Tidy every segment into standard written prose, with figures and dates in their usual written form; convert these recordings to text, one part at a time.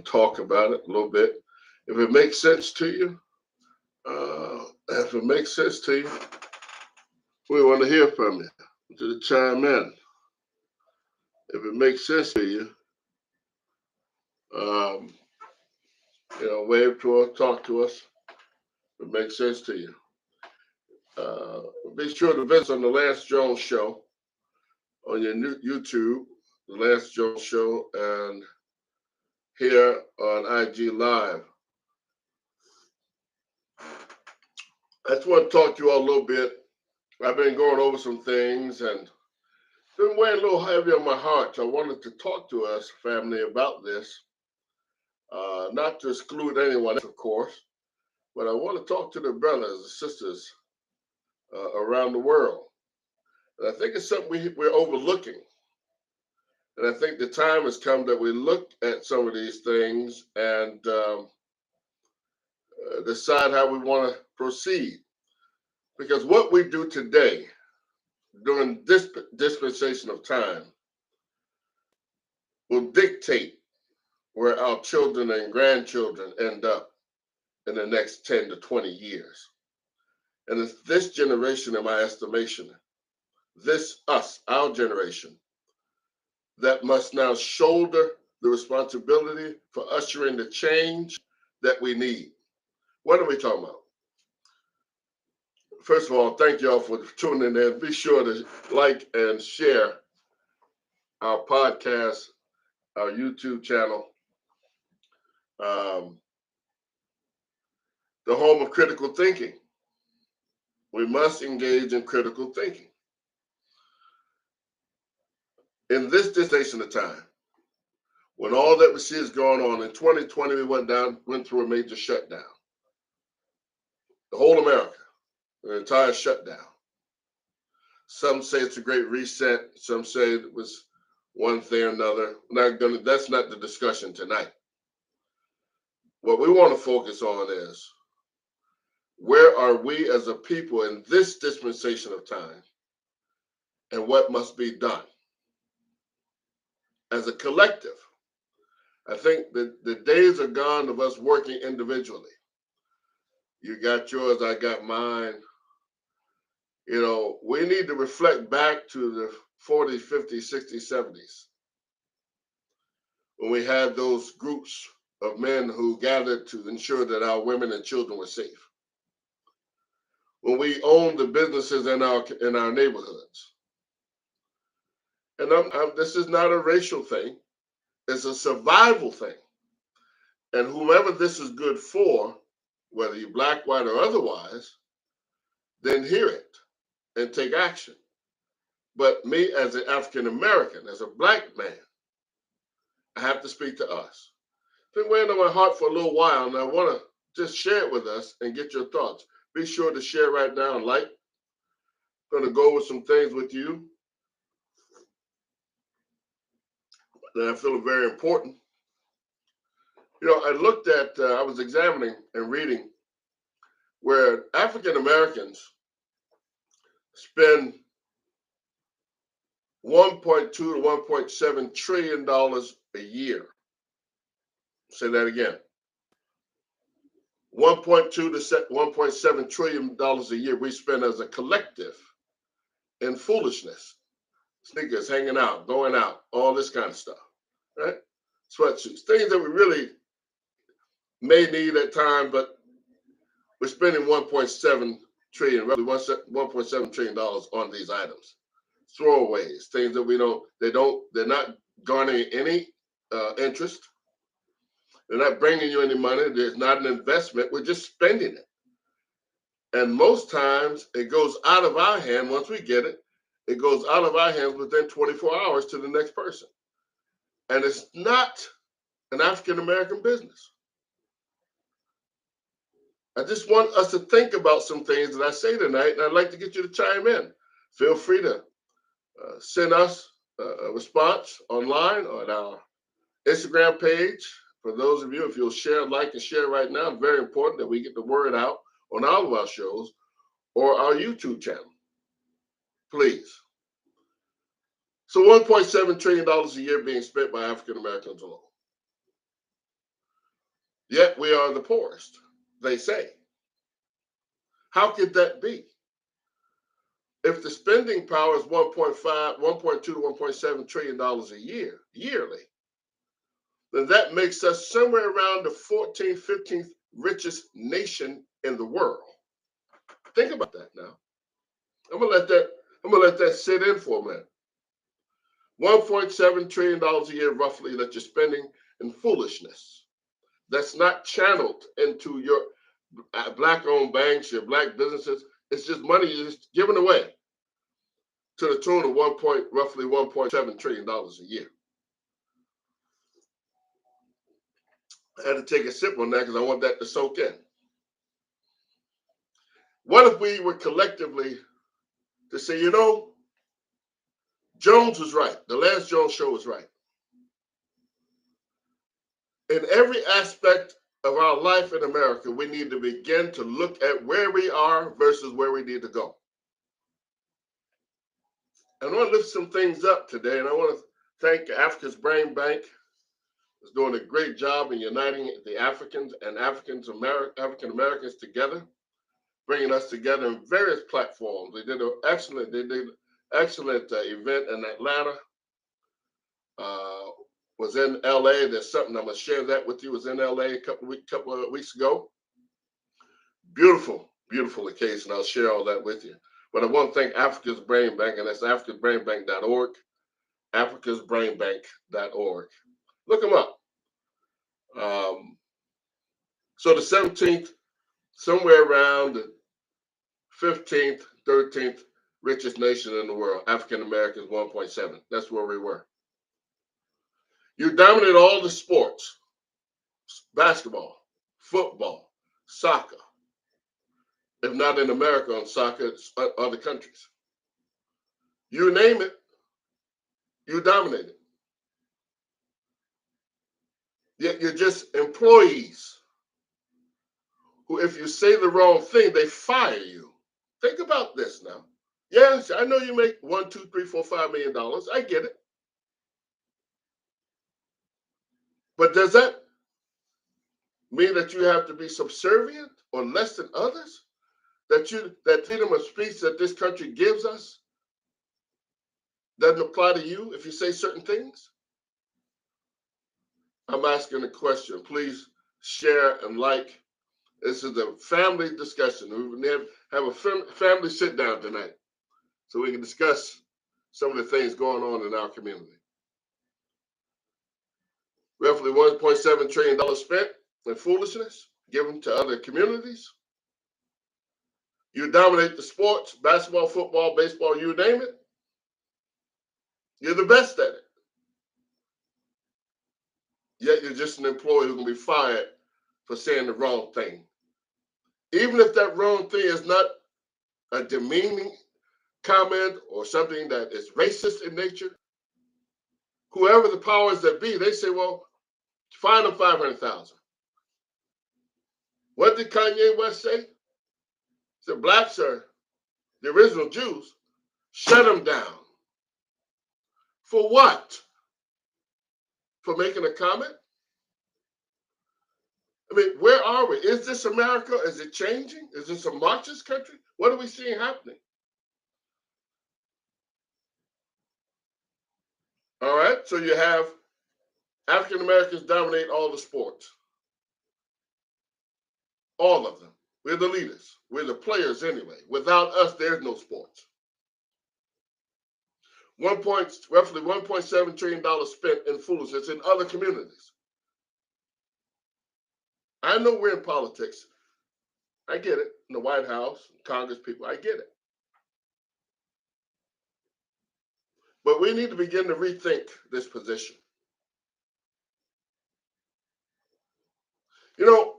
talk about it a little bit. If it makes sense to you, we want to hear from you. To chime in. If it makes sense to you, um, wave to us, talk to us. If it makes sense to you. Be sure to visit on the Lance Jones Show on your new YouTube, the Lance Jones Show, and here on IG Live. I just want to talk to you all a little bit. I've been going over some things and it's been weighing a little heavy on my heart. So I wanted to talk to us, family, about this. Not to exclude anyone, of course, but I want to talk to the brothers and sisters around the world. And I think it's something we're overlooking. And I think the time has come that we look at some of these things and decide how we want to proceed. Because what we do today, during this dispensation of time, will dictate where our children and grandchildren end up in the next 10 to 20 years. And it's this generation, in my estimation, our generation, that must now shoulder the responsibility for ushering the change that we need. What are we talking about? First of all, thank y'all for tuning in. Be sure to like and share our podcast, our YouTube channel, the home of critical thinking. We must engage in critical thinking. In this dispensation of time, when all that we see is going on, in 2020, we went through a major shutdown. The whole America, the entire shutdown. Some say it's a great reset. Some say it was one thing or another. That's not the discussion tonight. What we want to focus on is, where are we as a people in this dispensation of time, and what must be done? As a collective, I think that the days are gone of us working individually. You got yours, I got mine. We need to reflect back to the 40s, 50s, 60s, 70s, when we had those groups of men who gathered to ensure that our women and children were safe. When we owned the businesses in our neighborhoods. And this is not a racial thing. It's a survival thing. And whomever this is good for, whether you're black, white, or otherwise, then hear it and take action. But me as an African American, as a black man, I have to speak to us. It's been weighing on my heart for a little while, and I want to just share it with us and get your thoughts. Be sure to share right now and like. I'm going to go over some things with you that I feel are very important. I was examining and reading where African Americans spend $1.2 to $1.7 trillion a year. Say that again. $1.2 to $1.7 trillion a year we spend as a collective in foolishness. Sneakers, hanging out, going out, all this kind of stuff, right? Sweatsuits, things that we really may need at times, but we're spending $1.7 trillion, roughly $1.7 trillion on these items. Throwaways, things that they're not garnering any interest. They're not bringing you any money. There's not an investment. We're just spending it. And most times it goes out of our hand. Once we get it, it goes out of our hands within 24 hours to the next person. And it's not an African-American business. I just want us to think about some things that I say tonight, and I'd like to get you to chime in. Feel free to send us a response online or at our Instagram page. For those of you, if you'll like and share right now, it's very important that we get the word out on all of our shows or our YouTube channel. Please. So $1.7 trillion a year being spent by African Americans alone. Yet we are the poorest, they say. How could that be? If the spending power is 1.5, 1.2 to 1.7 trillion dollars a year, yearly, then that makes us somewhere around the 14th, 15th richest nation in the world. Think about that now. I'm gonna let that sit in for a minute. $1.7 trillion a year, roughly, that you're spending in foolishness. That's not channeled into your black-owned banks, your black businesses. It's just money you're just giving away to the tune of roughly $1.7 trillion a year. I had to take a sip on that because I want that to soak in. What if we were collectively to say, you know, Jones was right. The Lance Jones show was right. In every aspect of our life in America, we need to begin to look at where we are versus where we need to go. And I want to lift some things up today, and I want to thank Africa's Brain Bank. It's doing a great job in uniting the Africans and African Americans together, bringing us together in various platforms. They did an excellent event in Atlanta. Was in LA. There's something I'm gonna share that with you. Was in LA a couple of weeks ago. Beautiful, beautiful occasion. I'll share all that with you. But I want to thank Africa's Brain Bank, and that's africasbrainbank.org, africasbrainbank.org. Look them up. So the 17th, somewhere around the 15th, 13th richest nation in the world, African Americans 1.7. That's where we were. You dominate all the sports, basketball, football, soccer. If not in America on soccer, it's other countries. You name it, you dominate it. Yet you're just employees who, if you say the wrong thing, they fire you. Think about this now. Yes, I know you make $1, $2, $3, $4, $5 million. I get it. But does that mean that you have to be subservient or less than others? That freedom of speech that this country gives us doesn't apply to you if you say certain things? I'm asking a question. Please share and like. This is a family discussion. We have a family sit down tonight so we can discuss some of the things going on in our community. Roughly $1.7 trillion spent in foolishness given to other communities. You dominate the sports, basketball, football, baseball, you name it. You're the best at it. Yet you're just an employee who can be fired for saying the wrong thing. Even if that wrong thing is not a demeaning comment or something that is racist in nature, whoever the powers that be, they say, well, fine them $500,000. What did Kanye West say? He said, blacks are the original Jews. Shut them down. For what? For making a comment? I mean, where are we? Is this America? Is it changing? Is this a Marxist country? What are we seeing happening? All right, so you have African Americans dominate all the sports. All of them. We're the leaders. We're the players anyway. Without us, there's no sports. Roughly $1.7 trillion spent in foolishness in other communities. I know we're in politics. I get it. In the White House, Congress people, I get it. But we need to begin to rethink this position. You know,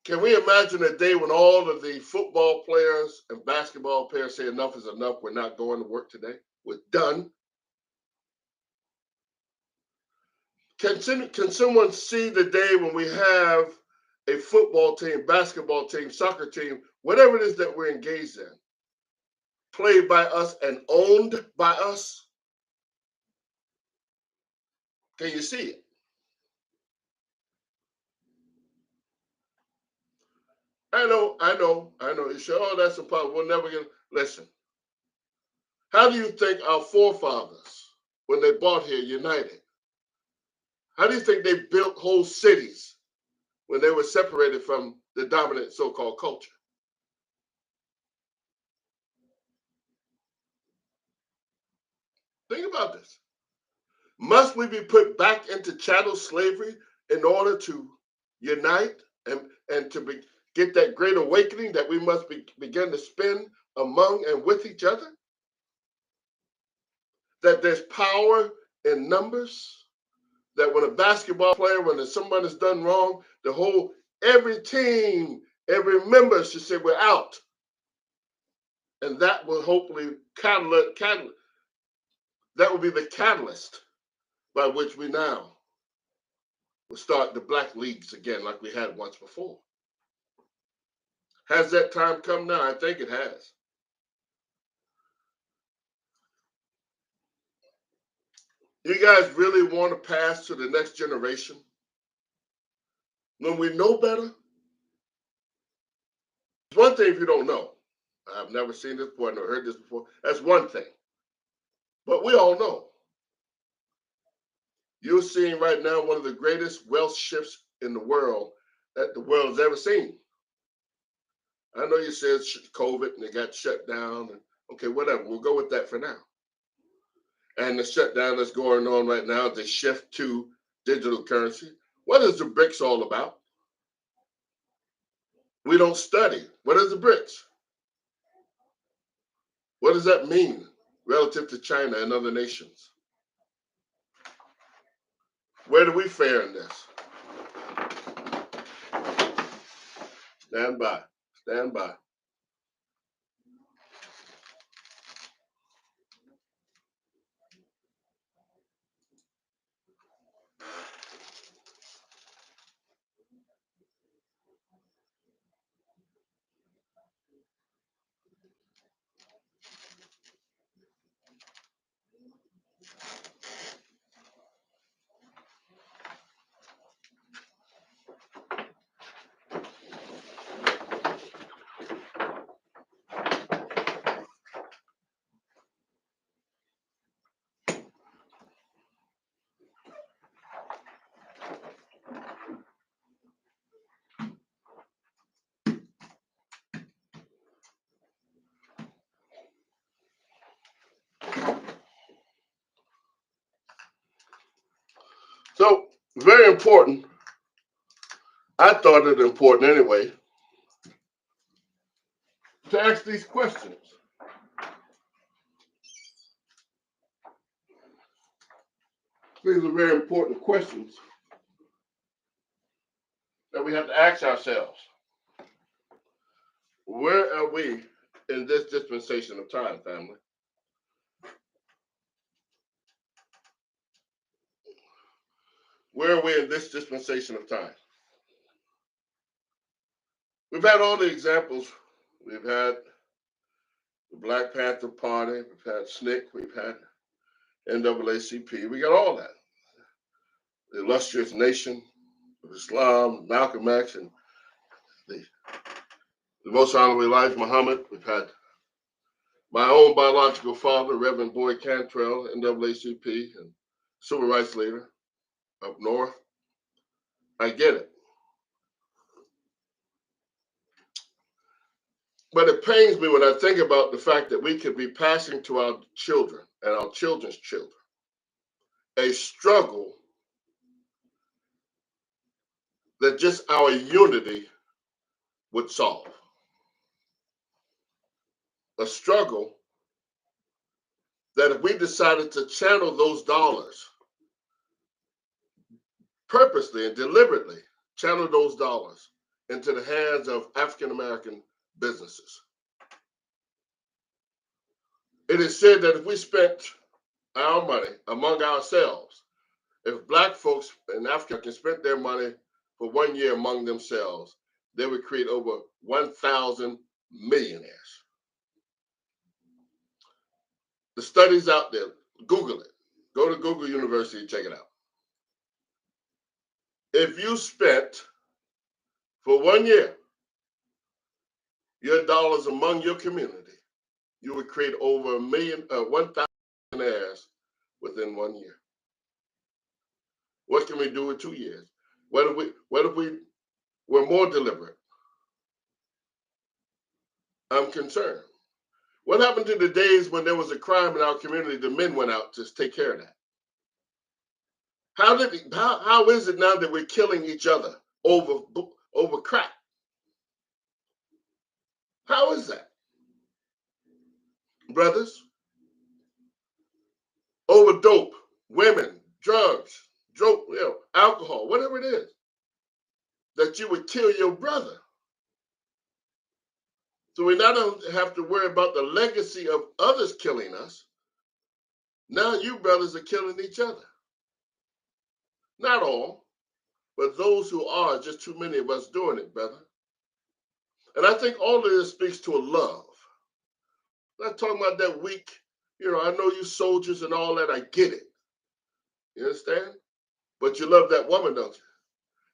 can we imagine a day when all of the football players and basketball players say enough is enough, we're not going to work today, we're done? Can someone see the day when we have a football team, basketball team, soccer team, whatever it is that we're engaged in, played by us and owned by us? Can you see it? I know. You say, oh, that's impossible. We'll never get. Listen, how do you think our forefathers, when they bought here, united? How do you think they built whole cities when they were separated from the dominant so-called culture? Think about this. Must we be put back into chattel slavery in order to unite and to get that great awakening that we must begin to spend among and with each other? That there's power in numbers, that when a basketball player, when someone has done wrong, every team, every member should say, we're out. And that will hopefully that will be the catalyst by which we now will start the black leagues again like we had once before. Has that time come now? I think it has. You guys really want to pass to the next generation when we know better? It's one thing if you don't know. I've never seen this before, I've never heard this before. That's one thing. But we all know. You're seeing right now one of the greatest wealth shifts in the world that the world has ever seen. I know you said COVID and it got shut down. And okay, whatever. We'll go with that for now. And the shutdown that's going on right now, the shift to digital currency. What is the BRICS all about? We don't study. What is the BRICS? What does that mean relative to China and other nations? Where do we fare in this? Stand by. Stand by. So, very important. I thought it important anyway to ask these questions. These are very important questions that we have to ask ourselves. Where are we in this dispensation of time, family? Where are we in this dispensation of time? We've had all the examples. We've had the Black Panther Party, we've had SNCC, we've had NAACP, we got all that. The illustrious nation of Islam, Malcolm X, and the most honorable Elijah Muhammad. We've had my own biological father, Reverend Boyd Cantrell, NAACP, and civil rights leader up north. I get it. But it pains me when I think about the fact that we could be passing to our children and our children's children a struggle that just our unity would solve. A struggle that if we decided to channel those dollars purposely and deliberately, channel those dollars into the hands of African American businesses. It is said that if we spent our money among ourselves, if black folks in Africa can spend their money for 1 year among themselves, they would create over 1,000 millionaires. The studies out there, Google it. Go to Google University and check it out. If you spent for 1 year your dollars among your community, you would create over 1,000 millionaires within 1 year. What can we do in 2 years? What if we were more deliberate? I'm concerned. What happened to the days when there was a crime in our community, the men went out to take care of that? How is it now that we're killing each other over crack? How is that? Brothers, over dope, women, drugs, alcohol, whatever it is, that you would kill your brother. So we not only have to worry about the legacy of others killing us, now you brothers are killing each other. Not all, but those who are, just too many of us doing it, brother. And I think all of this speaks to a love. I'm not talking about that weak, I know you soldiers and all that, I get it. You understand? But you love that woman, don't you?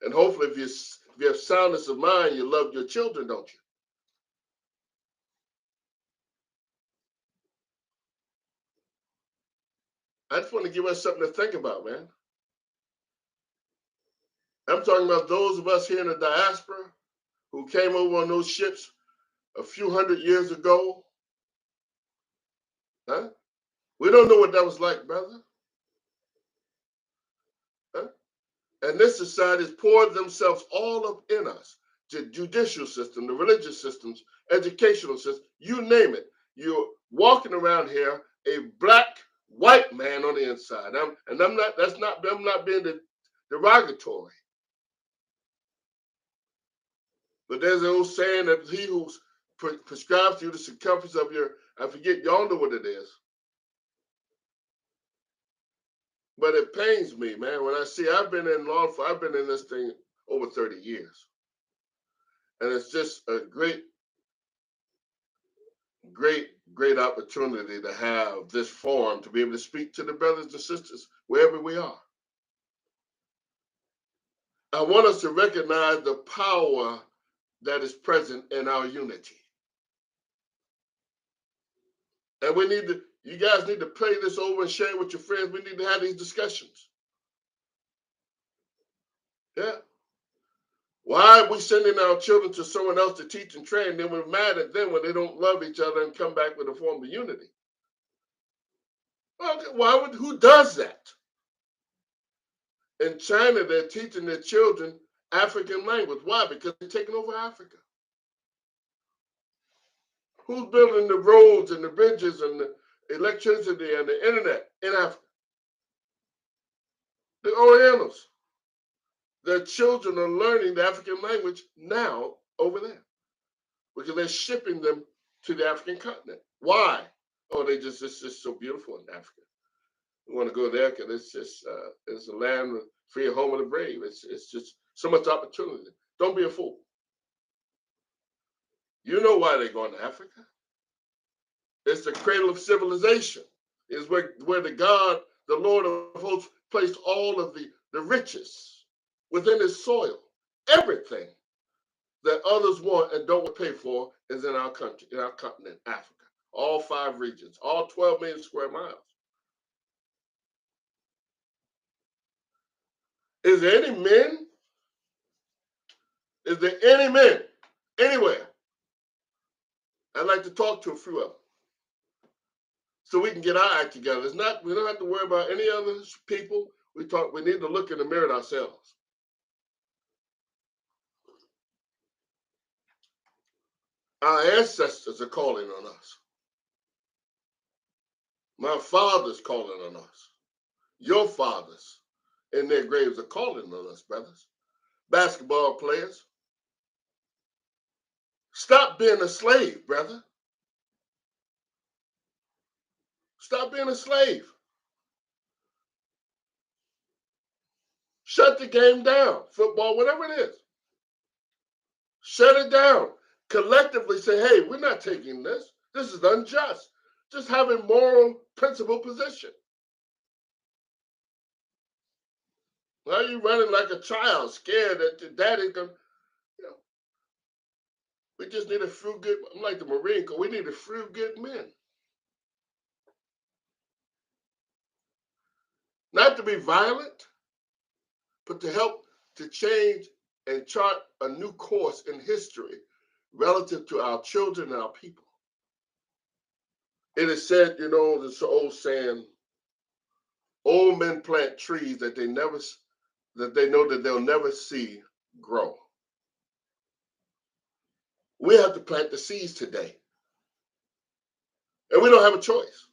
And hopefully if you have soundness of mind, you love your children, don't you? I just want to give us something to think about, man. I'm talking about those of us here in the diaspora who came over on those ships a few hundred years ago. Huh? We don't know what that was like, brother. Huh? And this society has poured themselves all up in us. The judicial system, the religious systems, educational system, you name it. You're walking around here a black, white man on the inside. I'm not being derogatory. But there's an old saying that he who prescribes to you the circumference of your, I forget, y'all know what it is. But it pains me, man, when I see, I've been in this thing over 30 years. And it's just a great, great, great opportunity to have this forum to be able to speak to the brothers and sisters wherever we are. I want us to recognize the power that is present in our unity. And you guys need to play this over and share it with your friends. We need to have these discussions. Yeah. Why are we sending our children to someone else to teach and train? Then we're mad at them when they don't love each other and come back with a form of unity. Okay, who does that? In China, they're teaching their children African language. Why? Because they're taking over Africa. Who's building the roads and the bridges and the electricity and the internet in Africa? The Orientals. Their children are learning the African language now over there because they're shipping them to the African continent. Why? Oh, it's just so beautiful in Africa. We want to go there because it's a land of free, home of the brave. It's just so much opportunity. Don't be a fool. You know why they're going to Africa. It's the cradle of civilization. It's where the Lord of hosts, placed all of the riches within his soil. Everything that others want and don't pay for is in our country, in our continent, Africa. All 5 regions, all 12 million square miles. Is there any men? Is there any men anywhere? I'd like to talk to a few of them so we can get our act together. We don't have to worry about any other people. We need to look in the mirror at ourselves. Our ancestors are calling on us. My father's calling on us. Your fathers in their graves are calling on us, brothers. Basketball players. Stop being a slave, brother. Stop being a slave. Shut the game down. Football, whatever it is. Shut it down. Collectively say, hey, we're not taking this. This is unjust. Just have a moral principle position. Why are you running like a child, scared that your daddy's going to, We just need a few good, I'm like the Marine Corps, we need a few good men. Not to be violent, but to help to change and chart a new course in history relative to our children and our people. It is said, you know, this old saying, old men plant trees that they know that they'll never see grow. We have to plant the seeds today. And we don't have a choice.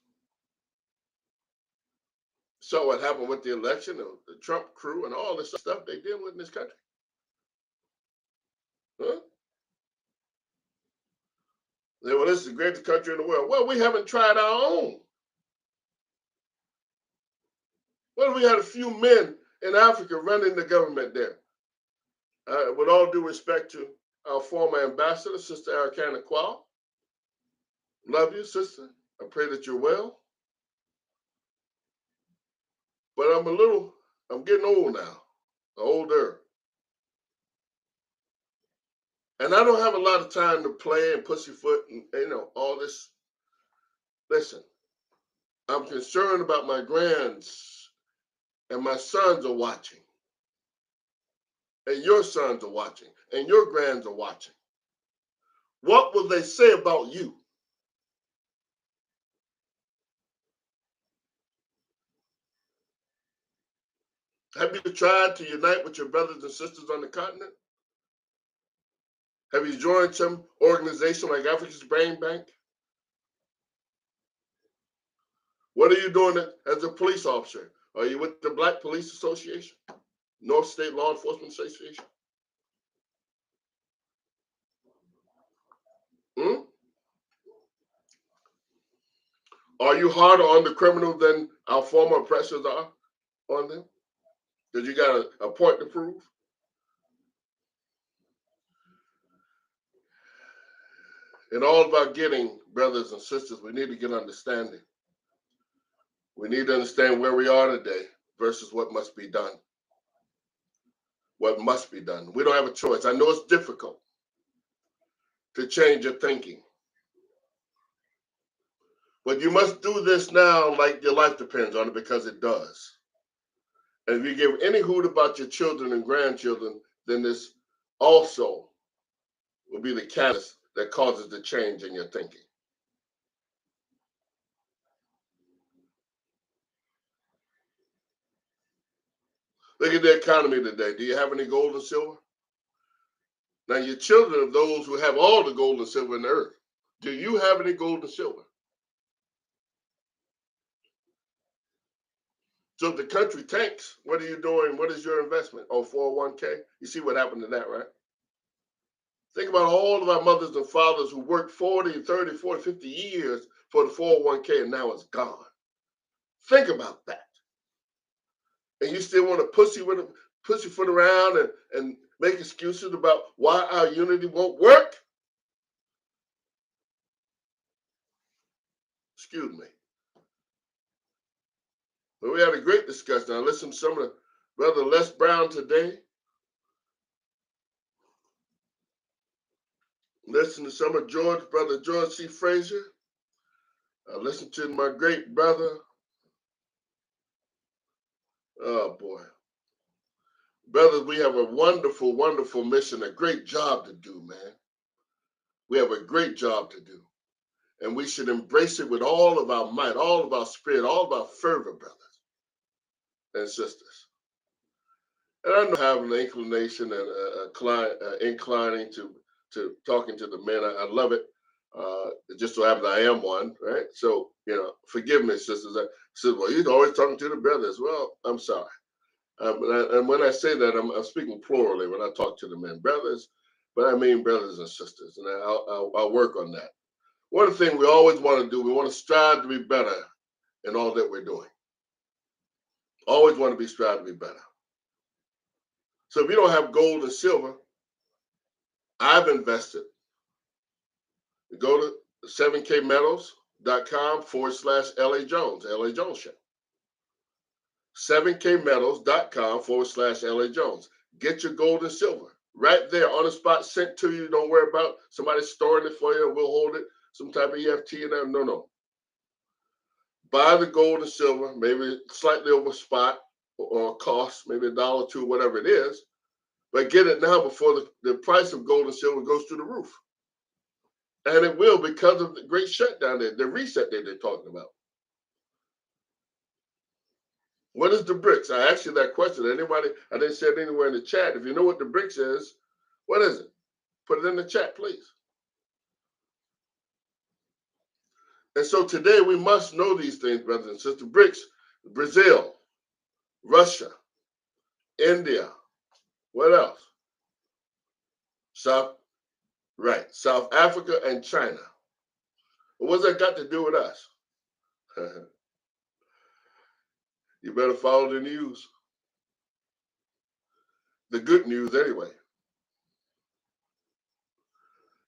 So what happened with the election, the Trump crew and all this stuff they deal with in this country? Huh? Well, this is the greatest country in the world. Well, we haven't tried our own. Well, we had a few men in Africa running the government there. With all due respect to our former ambassador, Sister Arikana Kwao. Love you, sister. I pray that you're well. But I'm getting old now, older. And I don't have a lot of time to play and pussyfoot and, you know, all this. Listen, I'm concerned about my grands, and my sons are watching. And your sons are watching, and your grands are watching. What will they say about you? Have you tried to unite with your brothers and sisters on the continent? Have you joined some organization like Africa's Brain Bank? What are you doing as a police officer? Are you with the Black Police Association? North State Law Enforcement Association? Hmm? Are you harder on the criminal than our former oppressors are on them? Because you got a point to prove? In all of our getting, brothers and sisters, we need to get understanding. We need to understand where we are today versus what must be done. What must be done. We don't have a choice. I know it's difficult to change your thinking. But you must do this now like your life depends on it, because it does. And if you give any hoot about your children and grandchildren, then this also will be the catalyst that causes the change in your thinking. Look at the economy today. Do you have any gold and silver? Now, your children are those who have all the gold and silver in the earth. Do you have any gold and silver? So if the country tanks, what are you doing? What is your investment? Oh, 401k? You see what happened to that, right? Think about all of our mothers and fathers who worked 40, 30, 40, 50 years for the 401k, and now it's gone. Think about that. And you still want to pussyfoot around and make excuses about why our unity won't work? Excuse me. But we had a great discussion. I listened to some of the Brother Les Brown today. Listen to some of Brother George C. Frazier. I listened to my great brother. Oh, boy. Brothers, we have a wonderful, wonderful mission, a great job to do, man. We have a great job to do. And we should embrace it with all of our might, all of our spirit, all of our fervor, brothers and sisters. And I know having an inclination and inclining to talking to the men. I love it. It just so happens I am one, right? So, you know, forgive me, sisters. I said, well, you're always talking to the brothers. Well, I'm sorry. And when I say that, I'm speaking plurally when I talk to the men, brothers, but I mean brothers and sisters, and I'll work on that. One of the things we always want to do, we want to strive to be better in all that we're doing. Always want to strive to be better. So if you don't have gold and silver, I've invested. Go to 7kmetals.com/LA Jones, LA Jones Show. 7kmetals.com/LA Jones. Get your gold and silver. right there on the spot, sent to you. Don't worry about somebody storing it for you and we'll hold it. Some type of EFT and that. No. Buy the gold and silver, maybe slightly over spot or cost, maybe $1 or $2, whatever it is. But get it now before the price of gold and silver goes through the roof. And it will because of the great shutdown, the reset that they're talking about. What is the BRICS? I asked you that question. Anybody? I didn't say it anywhere in the chat. If you know what the BRICS is, what is it? Put it in the chat, please. And so today we must know these things, brothers and sisters. BRICS, Brazil, Russia, India, what else? South Africa and China. What's that got to do with us? You better follow the news. The good news anyway.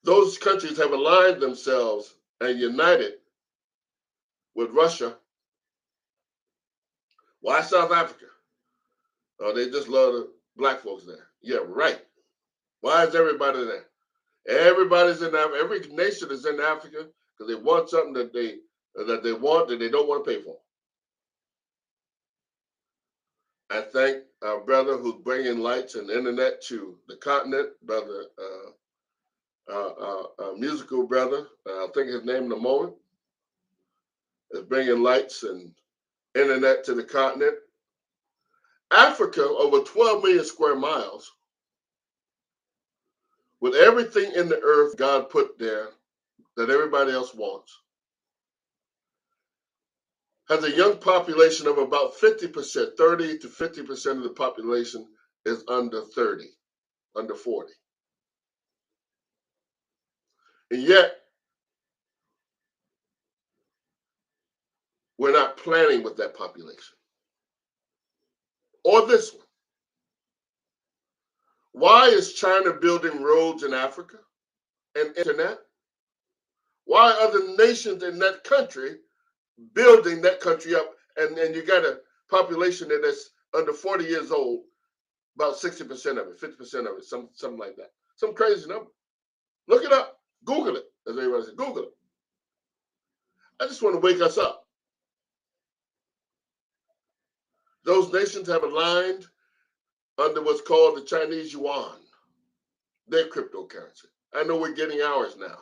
Those countries have aligned themselves and united with Russia. Why South Africa? Oh, they just love the black folks there. Yeah, right. Why is everybody there? Everybody's in Africa. Every nation is in Africa because they want something that they want that they don't want to pay for. I thank our brother who's bringing lights and internet to the continent, brother, musical brother. I'll think of his name in a moment. Is bringing lights and internet to the continent. Africa, over 12 million square miles, with everything in the earth God put there that everybody else wants, has a young population of about 50%, 30 to 50% of the population is under 30, under 40. And yet, we're not planning with that population. Or this one. Why is China building roads in Africa and internet? Why are other nations in that country building that country up? And you got a population that's under 40 years old, about 60% of it, 50% of it, something like that. Some crazy number. Look it up. Google it, as everybody says. Google it. I just want to wake us up. Those nations have aligned under what's called the Chinese yuan, their cryptocurrency. I know we're getting ours now.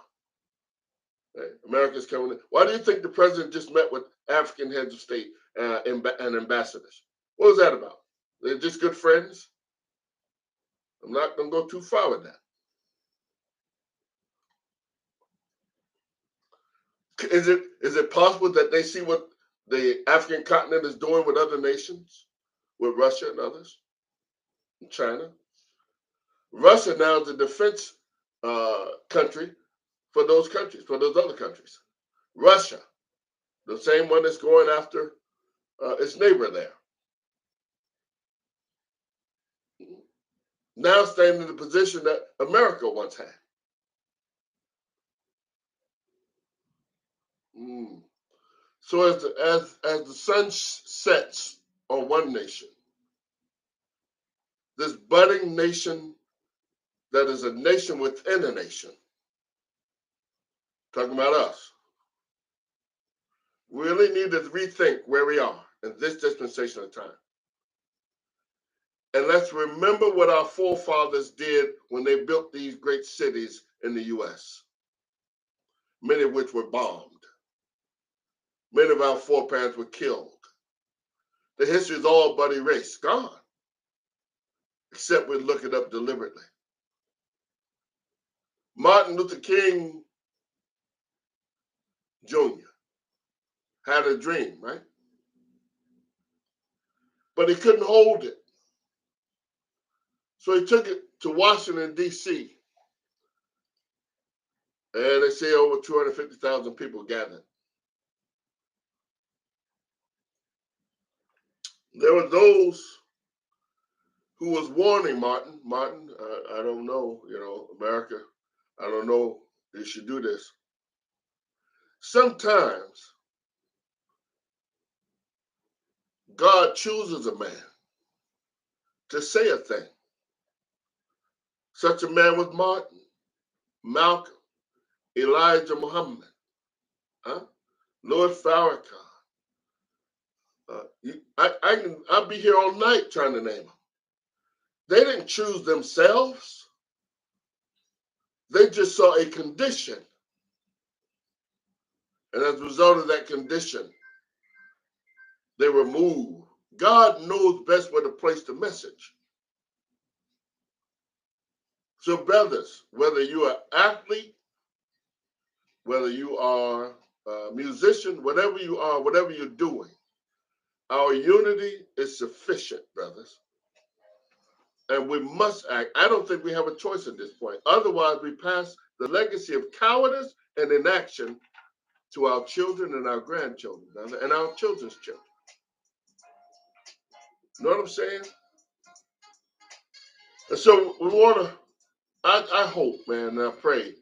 Right? America's coming in. Why do you think the president just met with African heads of state and ambassadors? What was that about? They're just good friends? I'm not going to go too far with that. Is it possible that they see what the African continent is doing with other nations, with Russia and others, and China? Russia now is the defense country for those countries, for those other countries. Russia, the same one that's going after its neighbor there. Now standing in the position that America once had. So as the sun sets on one nation, this budding nation that is a nation within a nation, talking about us, we really need to rethink where we are in this dispensation of time. And let's remember what our forefathers did when they built these great cities in the U.S., many of which were bombed. Many of our foreparents were killed. The history is all but erased, gone, except we look it up deliberately. Martin Luther King Jr. had a dream, right? But he couldn't hold it. So he took it to Washington, D.C. And they say over 250,000 people gathered. There were those who was warning Martin, I don't know, America, I don't know, you should do this. Sometimes God chooses a man to say a thing Such a man was Martin, Malcolm, Elijah Muhammad, Lord Farrakhan. I'll be here all night trying to name them. They didn't choose themselves. They just saw a condition. And as a result of that condition, they were moved. God knows best where to place the message. So, brothers, whether you are athlete, whether you are a musician, whatever you are, whatever you're doing, our unity is sufficient, brothers. And we must act. I don't think we have a choice at this point. Otherwise, we pass the legacy of cowardice and inaction to our children and our grandchildren, brother, and our children's children. You know what I'm saying? And so we want to, I hope, man, and I pray,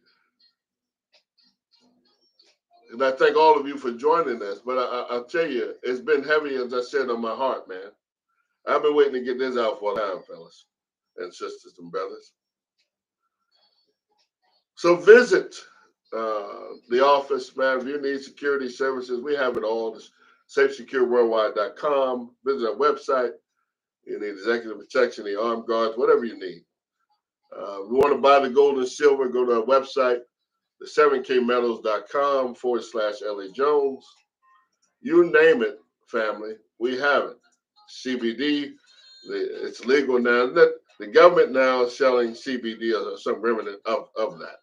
and I thank all of you for joining us, but I'll tell you, it's been heavy, as I said, on my heart, man. I've been waiting to get this out for a time, fellas and sisters and brothers. So visit the office, man. If you need security services, we have it all. It's safesecureworldwide.com. Visit our website. You need executive protection, the armed guards, whatever you need. We want to buy the gold and silver, go to our website, the 7kmetals.com/LA Jones. You name it, family, we have it. CBD, it's legal now. The government now is selling CBD or some remnant of that.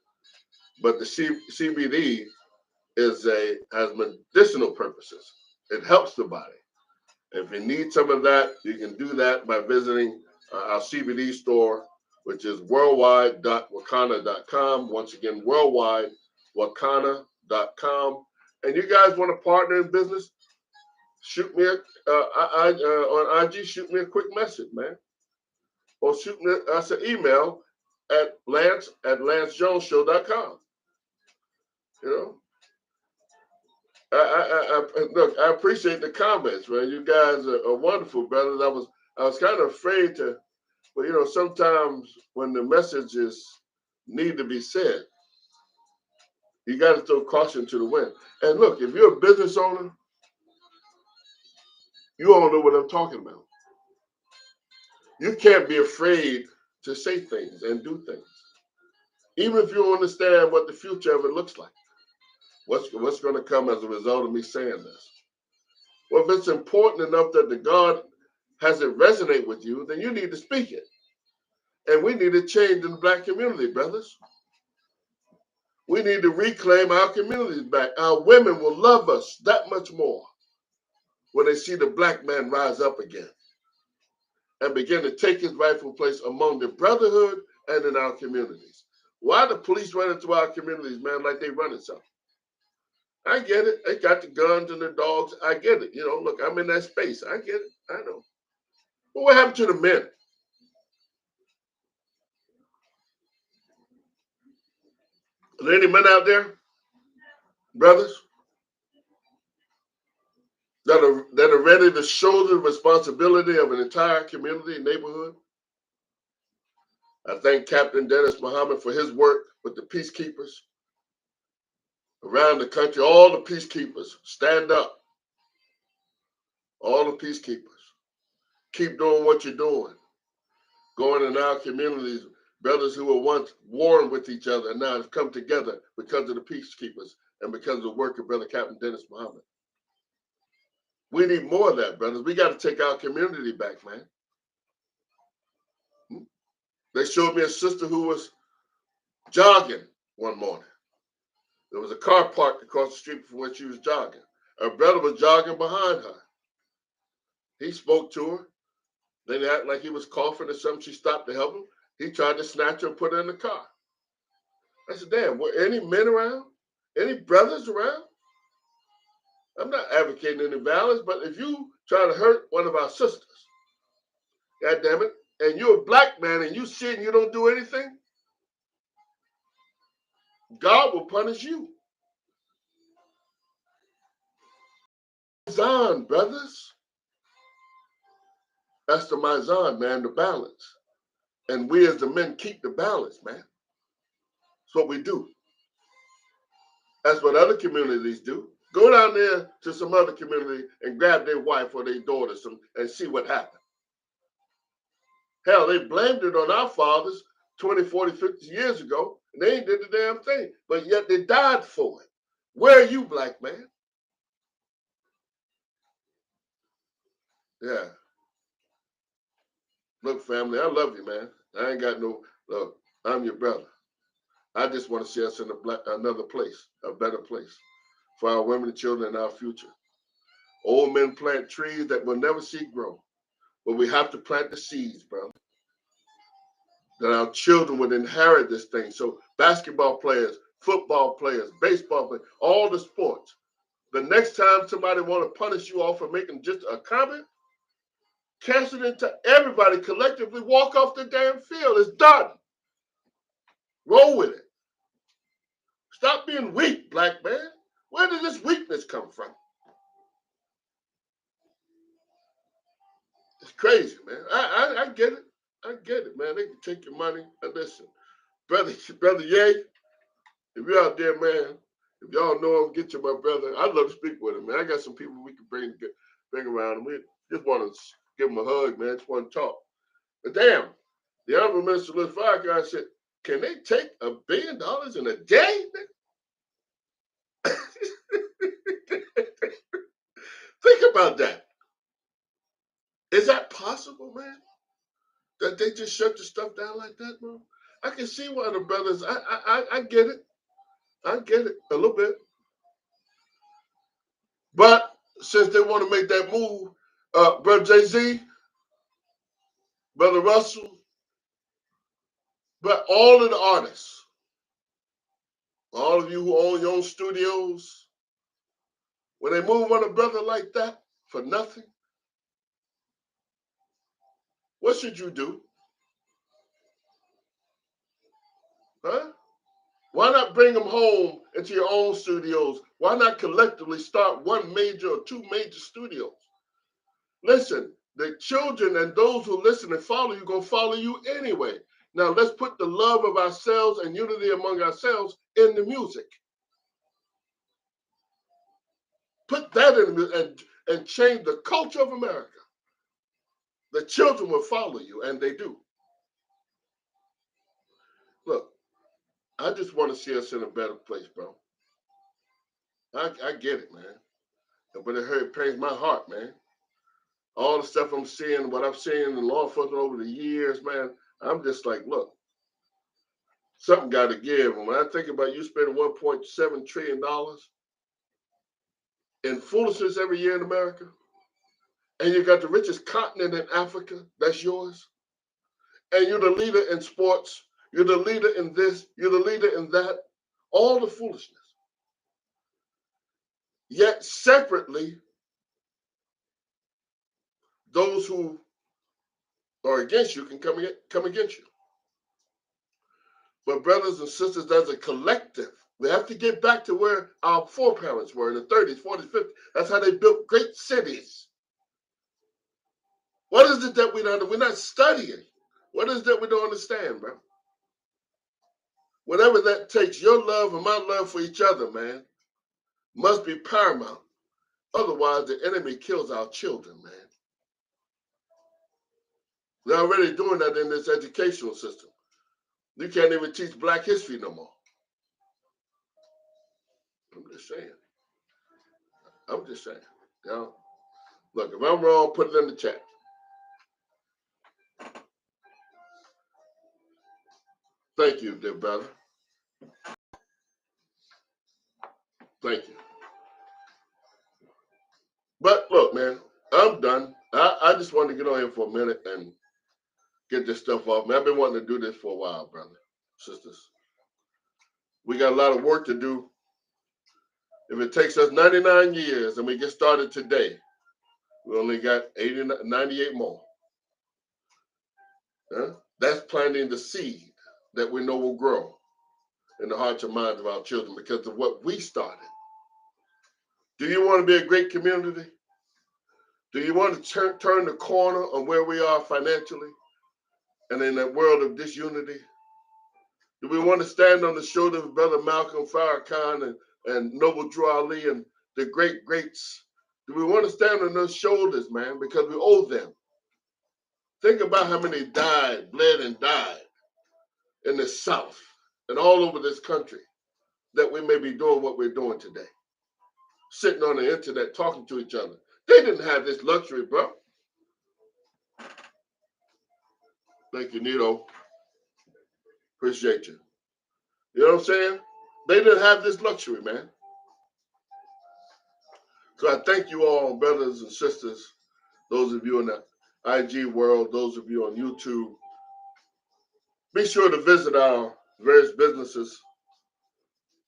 But the CBD has medicinal purposes. It helps the body. If you need some of that, you can do that by visiting our CBD store, which is worldwide.wakana.com. Once again, worldwide.wakana.com. And you guys want to partner in business? Shoot me on IG. Shoot me a quick message, man, or shoot me us an email at lance@lancejonesshow.com. You know, look, I appreciate the comments, man. You guys are wonderful, brothers. I was kind of afraid to, but you know, sometimes when the messages need to be said, you got to throw caution to the wind. And look, if you're a business owner, you all know what I'm talking about. You can't be afraid to say things and do things, even if you understand what the future of it looks like. What's going to come as a result of me saying this? Well, if it's important enough that the God has it resonate with you, then you need to speak it. And we need to change in the Black community, brothers. We need to reclaim our communities back. Our women will love us that much more when they see the Black man rise up again and begin to take his rightful place among the brotherhood and in our communities. Why the police run into our communities, man, like they running something? I get it. They got the guns and the dogs. I get it. You know, look, I'm in that space. I get it. I know. But what happened to the men? Are there any men out there, brothers, that are ready to shoulder the responsibility of an entire community and neighborhood? I thank Captain Dennis Muhammad for his work with the peacekeepers around the country. All the peacekeepers, stand up. All the peacekeepers, keep doing what you're doing. Going in our communities, brothers who were once warring with each other and now have come together because of the peacekeepers and because of the work of Brother Captain Dennis Muhammad. We need more of that, brothers. We got to take our community back, man. They showed me a sister who was jogging one morning. There was a car parked across the street from where she was jogging. Her brother was jogging behind her. He spoke to her. Then he acted like he was coughing or something. She stopped to help him. He tried to snatch her and put her in the car. I said, damn, were any men around? Any brothers around? I'm not advocating any violence, but if you try to hurt one of our sisters, God damn it, and you're a Black man and you sit and you don't do anything, God will punish you. Mizan, brothers. That's the Mizan, man, the balance. And we as the men keep the balance, man. That's what we do. That's what other communities do. Go down there to some other community and grab their wife or their daughter and see what happened. Hell, they blamed it on our fathers 20, 40, 50 years ago, and they ain't did the damn thing. But yet they died for it. Where are you, black man? Yeah. Look, family, I love you, man. I ain't got no, look, I'm your brother. I just want to see us in another place, a better place for our women and children and our future. Old men plant trees that we'll never see grow. But we have to plant the seeds, bro, that our children would inherit this thing. So basketball players, football players, baseball players, all the sports. The next time somebody want to punish you off for making just a comment, cancel it to everybody collectively, walk off the damn field. It's done. Roll with it. Stop being weak, black man. Where did this weakness come from? It's crazy, man. I get it. I get it, man. They can take your money. And listen, brother Ye, if you're out there, man, if y'all know him, get to my brother. I'd love to speak with him, man. I got some people we can bring around, and we just want to give him a hug, man. Just want to talk. But damn, the Honorable Minister Liz Farrakhan said, can they take $1 billion in a day? Think about that. Is that possible, man? That they just shut the stuff down like that, bro? I can see why the brothers, I get it. I get it a little bit. But since they want to make that move, Brother Jay-Z, Brother Russell, but all of the artists, all of you who own your own studios, when they move on a brother like that for nothing, what should you do? Huh? Why not bring them home into your own studios? Why not collectively start one major or two major studios? Listen, the children and those who listen and follow you going to follow you anyway. Now let's put the love of ourselves and unity among ourselves in the music. Put that in the music and change the culture of America. The children will follow you, and they do. Look, I just want to see us in a better place, bro. I get it, man. But it pains my heart, man. All the stuff I'm seeing, what I've seen in law enforcement over the years, man, I'm just like, look, something got to give. And when I think about you spending $1.7 trillion in foolishness every year in America, and you got the richest continent in Africa, that's yours, and you're the leader in sports, you're the leader in this, you're the leader in that, all the foolishness. Yet separately, those who are against you can come against you. But brothers and sisters, as a collective, we have to get back to where our foreparents were in the 30s, 40s, 50s. That's how they built great cities. What is it that we're not studying? What is that we don't understand, bro? Whatever that takes, your love and my love for each other, man, must be paramount. Otherwise, the enemy kills our children, man. They're already doing that in this educational system. You can't even teach Black history no more. I'm just saying. You know? Look, if I'm wrong, put it in the chat. Thank you, dear brother. Thank you. But look, man, I'm done. I just wanted to get on here for a minute and get this stuff off. Man, I've been wanting to do this for a while, brother, sisters. We got a lot of work to do. If it takes us 99 years and we get started today, we only got 98 more. Huh? That's planting the seed that we know will grow in the hearts and minds of our children because of what we started. Do you want to be a great community? Do you want to turn the corner on where we are financially? and in that world of disunity? Do we want to stand on the shoulders of Brother Malcolm Farrakhan and Noble Drew Ali and the greats? Do we want to stand on those shoulders, man? Because we owe them. Think about how many died, bled, and died in the South and all over this country that we may be doing what we're doing today. Sitting on the internet talking to each other. They didn't have this luxury, bro. Thank you, Nito. Appreciate you. You know what I'm saying? They didn't have this luxury, man. So I thank you all, brothers and sisters, those of you in the IG world, those of you on YouTube. Be sure to visit our various businesses.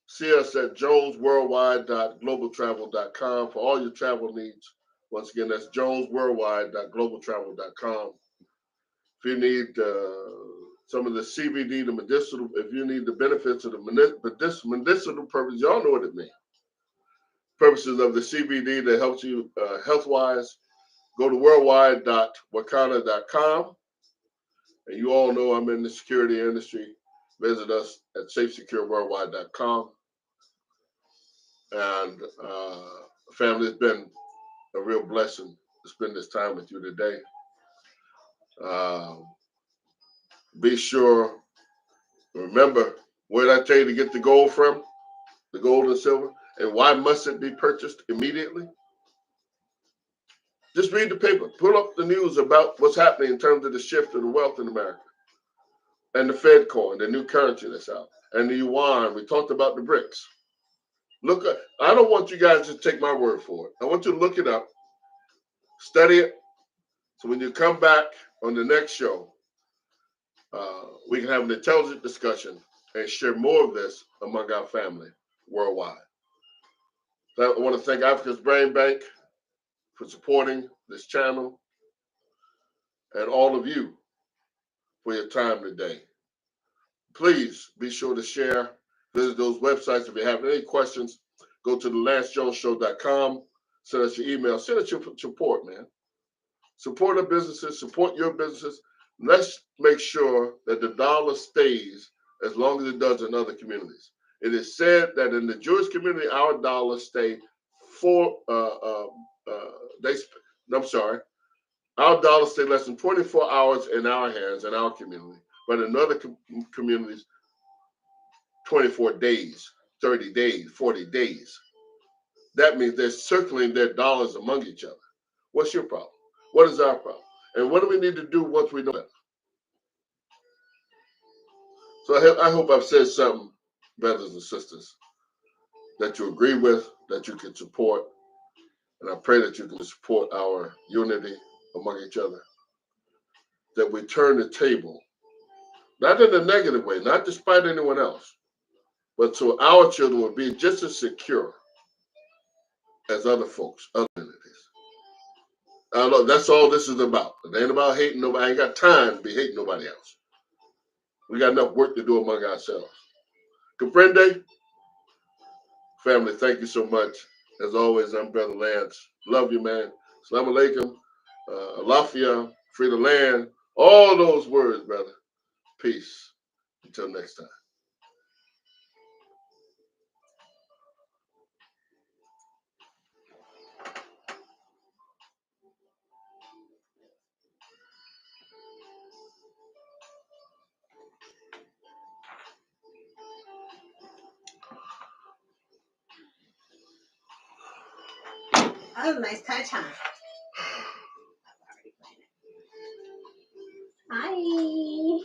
See us at jonesworldwide.globaltravel.com for all your travel needs. Once again, that's jonesworldwide.globaltravel.com. If you need some of the CBD, the medicinal, if you need the benefits of the medicinal purpose, y'all know what it means. Purposes of the CBD that helps you health-wise, go to worldwide.wakanda.com. And you all know I'm in the security industry. Visit us at safesecureworldwide.com. And family, it's been a real blessing to spend this time with you today. Be sure, remember, where did I tell you to get the gold from? The gold and silver? And why must it be purchased immediately? Just read the paper. Pull up the news about what's happening in terms of the shift of the wealth in America. And the Fed coin, the new currency that's out. And the yuan. We talked about the BRICS. Look, I don't want you guys to take my word for it. I want you to look it up, study it. So when you come back on the next show, we can have an intelligent discussion and share more of this among our family worldwide. So I want to thank Africa's Brain Bank for supporting this channel and all of you for your time today. Please be sure to share, visit those websites. If you have any questions, go to thelancejonesshow.com, send us your email, send us your support, man. Support our businesses, support your businesses. Let's make sure that the dollar stays as long as it does in other communities. It is said that in the Jewish community, our dollars stay our dollars stay less than 24 hours in our hands, in our community. But in other communities, 24 days, 30 days, 40 days. That means they're circling their dollars among each other. What's your problem? What is our problem? And what do we need to do once we know that? So I hope I've said something, brothers and sisters, that you agree with, that you can support. And I pray that you can support our unity among each other. That we turn the table, not in a negative way, not despite anyone else, but so our children will be just as secure as other folks, other entities. Look, that's all this is about. It ain't about hating nobody. I ain't got time to be hating nobody else. We got enough work to do among ourselves. Comprende? Family, thank you so much. As always, I'm Brother Lance. Love you, man. Assalamu alaikum. Alafia, free the land. All those words, brother. Peace. Until next time. That was a nice touch, huh? Hi.